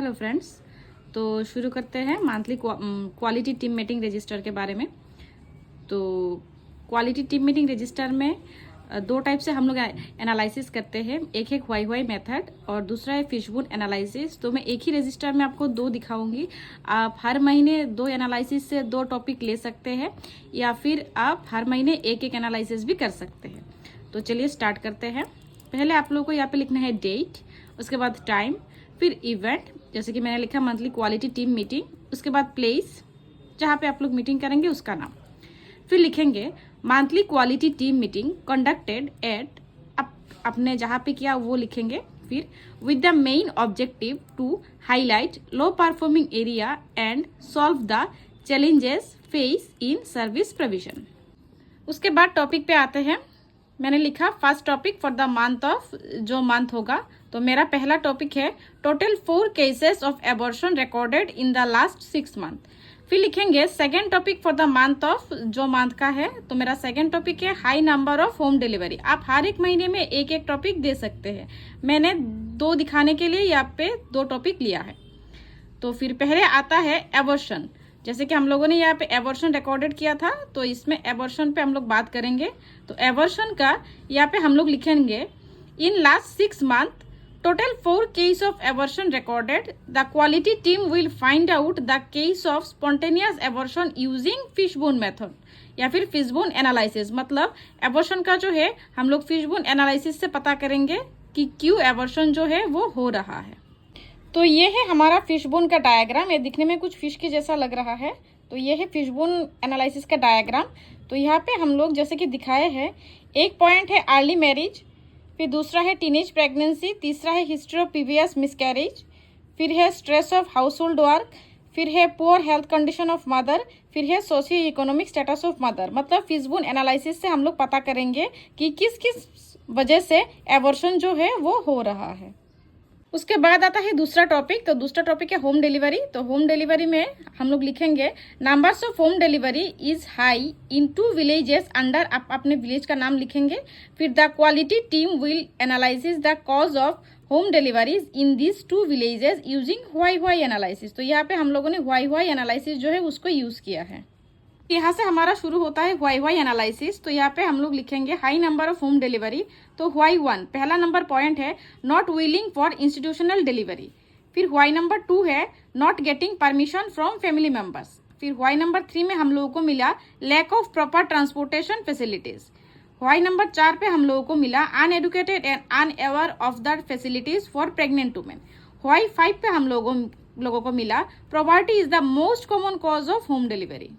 Hello friends, तो शुरू करते हैं monthly quality team meeting register के बारे में। तो क्वालिटी टीम मीटिंग रजिस्टर में दो टाइप से हम लोग एनालिसिस करते हैं। एक है व्हाई व्हाई मेथड और दूसरा है फिशबोन एनालिसिस। तो मैं एक ही रजिस्टर में आपको दो दिखाऊंगी। आप हर महीने दो एनालिसिस से दो टॉपिक ले सकते हैं या फिर आप हर महीने एक एक एनालिसिस भी कर सकते हैं। तो चलिए स्टार्ट करते हैं। पहले आप लोगों को यहाँ पे लिखना है डेट, उसके बाद टाइम, फिर इवेंट, जैसे कि मैंने लिखा मंथली क्वालिटी टीम मीटिंग, उसके बाद प्लेस जहाँ पे आप लोग मीटिंग करेंगे उसका नाम, फिर लिखेंगे monthly quality team meeting conducted at, आपने जहाँ पे किया वो लिखेंगे, फिर with the main objective to highlight low performing area and solve the challenges face in service provision. उसके बाद टॉपिक पे आते हैं। मैंने लिखा first topic for the month of, जो मंथ होगा। तो मेरा पहला टॉपिक है total 4 cases of abortion recorded in the last 6 month. फिर लिखेंगे second topic for the month of, जो मंथ का है। तो मेरा सेकेंड टॉपिक है high number of home delivery. आप हर एक महीने में एक एक टॉपिक दे सकते हैं। मैंने दो दिखाने के लिए यहाँ पे दो टॉपिक लिया है। तो फिर पहले आता है एबॉर्शन। जैसे कि हम लोगों ने यहाँ पे एबॉर्शन रिकॉर्डेड किया था, तो इसमें एबॉर्शन पे हम लोग बात करेंगे। तो एबॉर्शन का यहाँ पे हम लोग लिखेंगे in last 6 month total 4 case of abortion recorded. The quality team will find out the case of spontaneous abortion using fishbone method या फिर फिशबोन एनालिसिस। मतलब एबॉर्शन का जो है हम लोग फिशबोन एनालिसिस से पता करेंगे कि क्यों एबॉर्शन जो है वो हो रहा है। तो ये है हमारा फिशबोन का डायग्राम। ये दिखने में कुछ फिश के जैसा लग रहा है। तो ये है फिशबोन एनालिसिस का डायग्राम। तो यहाँ पे हम लोग जैसे कि दिखाए हैं, एक पॉइंट है अर्ली मैरिज, फिर दूसरा है टीनेज प्रेगनेंसी, तीसरा है हिस्ट्री ऑफ प्रीवियस मिसकैरेज, फिर है stress of house hold work, फिर है poor health condition of mother, फिर है socio economic status of mother. मतलब फिशबोन एनालिसिस से हम लोग पता करेंगे कि किस किस वजह से एबॉर्शन जो है वो हो रहा है। उसके बाद आता है दूसरा टॉपिक। तो दूसरा टॉपिक है होम डिलीवरी। तो होम डिलीवरी में हम लोग लिखेंगे numbers of home delivery is high in 2 villages under, आप अपने विलेज का नाम लिखेंगे। फिर the quality team will analysis the cause of home deliveries in this 2 villages using why why analysis. तो यहाँ पे हम लोगों ने व्हाई व्हाई एनालिसिस जो है उसको यूज किया है। यहाँ से हमारा शुरू होता है व्हाई व्हाई एनालिसिस। तो यहाँ पे हम लोग लिखेंगे high number of home delivery. तो व्हाई 1 पहला नंबर पॉइंट है not willing for institutional delivery. फिर व्हाई नंबर 2 है not getting permission from family members. फिर व्हाई नंबर 3 में हम लोगों को मिला lack of proper transportation facilities. Why number 4 पे हम लोगों को मिला uneducated and unaware of the facilities for pregnant women. Why 5 पे हम लोगों को मिला poverty is the most common cause of home delivery.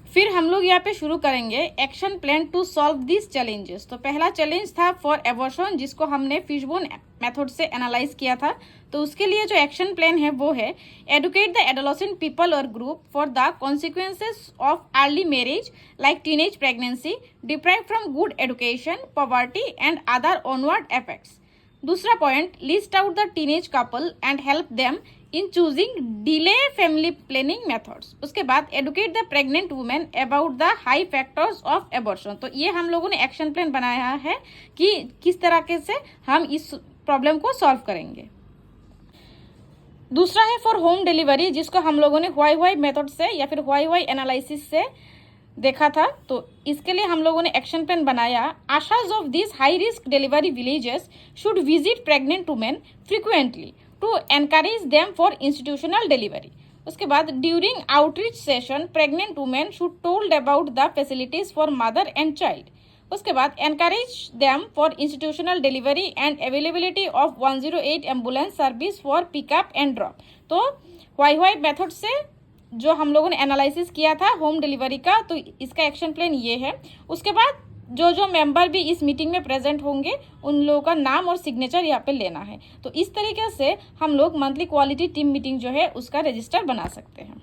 फिर हम लोग यहाँ पे शुरू करेंगे action plan to solve this challenges. तो पहला चैलेंज था फॉर एबॉर्शन, जिसको हमने फिशबोन मेथड से एनालाइज किया था। तो उसके लिए जो एक्शन प्लान है वो है एडुकेट द एडोलेसेंट पीपल और group for the consequences of early marriage like teenage pregnancy, deprive from good education, poverty and other onward effects. दूसरा point list out the teenage couple and help them in choosing delay family planning methods. उसके बाद educate the pregnant women about the high factors of abortion. तो ये हम लोगों ने action plan बनाया है कि किस तरह से हम इस प्रॉब्लम को सॉल्व करेंगे। दूसरा है फॉर होम डिलीवरी, जिसको हम लोगों ने व्हाई व्हाई मेथड से या फिर व्हाई व्हाई एनालिसिस से देखा था। तो इसके लिए हम लोगों ने एक्शन प्लान बनाया ASHAs of this high risk delivery villages should visit pregnant women frequently to encourage them for institutional delivery. उसके बाद during outreach session pregnant women should told about the facilities for mother and child. उसके बाद encourage them for institutional delivery and availability of 108 ambulance service for pickup and drop. तो why why method से जो हम लोगों ने analysis किया था होम डिलीवरी का, तो इसका एक्शन प्लान ये है। उसके बाद जो जो मेंबर भी इस मीटिंग में प्रेजेंट होंगे उन लोगों का नाम और सिग्नेचर यहाँ पे लेना है। तो इस तरीके से हम लोग मंथली क्वालिटी टीम मीटिंग जो है उसका रजिस्टर बना सकते हैं।